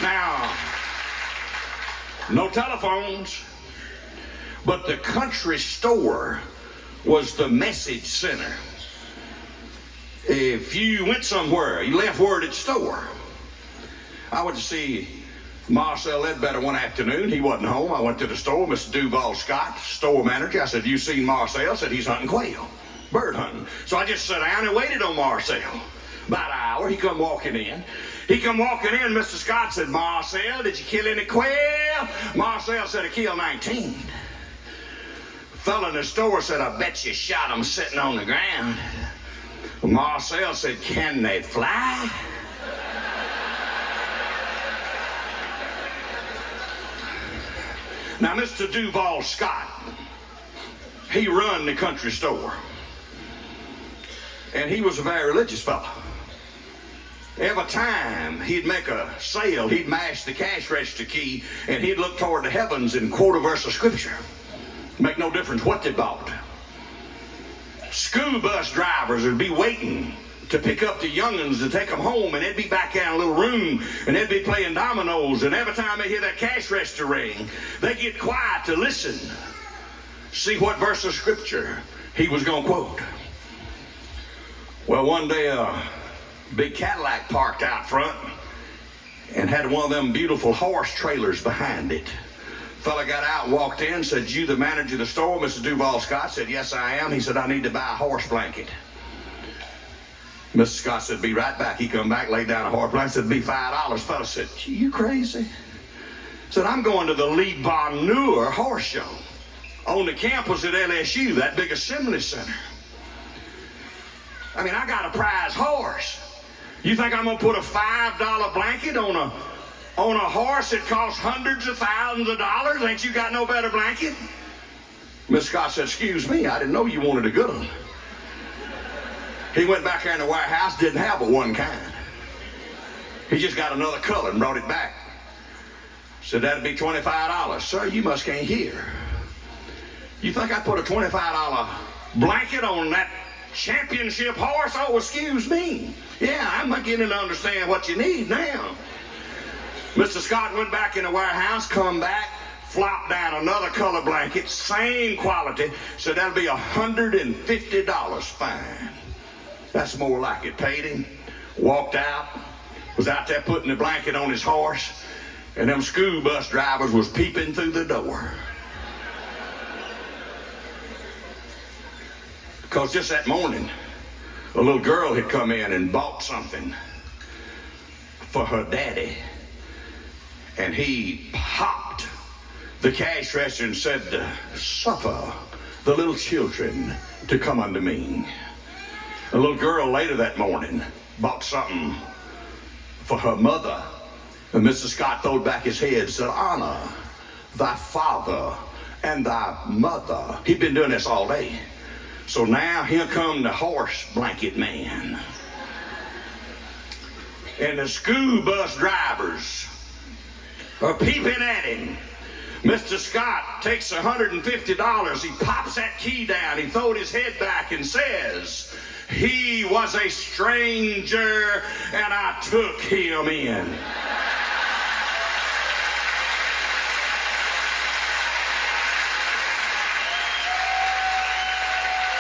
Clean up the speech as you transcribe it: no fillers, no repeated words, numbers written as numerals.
Now, no telephones, but the country store was the message center. If you went somewhere, you left word at the store. I went to see Marcel Ledbetter one afternoon. He wasn't home. I went to the store. Mr. Duval Scott, store manager. I said, "You seen Marcel?" Said, "He's hunting quail, bird hunting." So I just sat down and waited on Marcel. About an hour, he come walking in. Mr. Scott said, "Marcel, did you kill any quail?" Marcel said, "I killed 19. The fella in the store said, "I bet you shot them sitting on the ground." Marcel said, "Can they fly?" Now, Mr. Duval Scott, he run the country store. And he was a very religious fellow. Every time he'd make a sale, he'd mash the cash register key and he'd look toward the heavens and quote a verse of scripture. Make no difference what they bought. School bus drivers would be waiting to pick up the young'uns to take them home, and they'd be back in a little room and they'd be playing dominoes, and every time they hear that cash register ring, they get quiet to listen, see what verse of scripture he was going to quote. Well, one day a big Cadillac parked out front and had one of them beautiful horse trailers behind it. Fella got out and walked in, said, "You the manager of the store?" Mr. Duval Scott said, "Yes, I am." He said, "I need to buy a horse blanket." Mr. Scott said, "Be right back." He come back, laid down a horse blanket, said, "Be $5. Fella said, "You crazy?" Said, "I'm going to the Lee Bonheur horse show on the campus at LSU, that big assembly center. I mean, I got a prize horse. You think I'm going to put a $5 blanket on a horse that costs hundreds of thousands of dollars? Ain't you got no better blanket?" Miss Scott said, "Excuse me, I didn't know you wanted a good one." He went back there in the warehouse, didn't have but one kind. He just got another color and brought it back. Said, "That'd be $25. "Sir, you must can't hear. You think I put a $25 blanket on that championship horse? Oh, excuse me. Yeah, I'm beginning to understand what you need now." Mr. Scott went back in the warehouse, come back, flopped down another color blanket, same quality. Said, "That'll be $150 fine." That's more like it. Paid him, walked out, was out there putting the blanket on his horse, and them school bus drivers was peeping through the door. Because just that morning, a little girl had come in and bought something for her daddy. And he popped the cash register and said, "Suffer the little children to come unto me." A little girl later that morning bought something for her mother. And Mr. Scott throwed back his head and said, "Honor thy father and thy mother." He'd been doing this all day. So now here come the horse blanket man. And the school bus drivers are peeping at him. Mr. Scott takes $150. He pops that key down. He throws his head back and says, "He was a stranger and I took him in."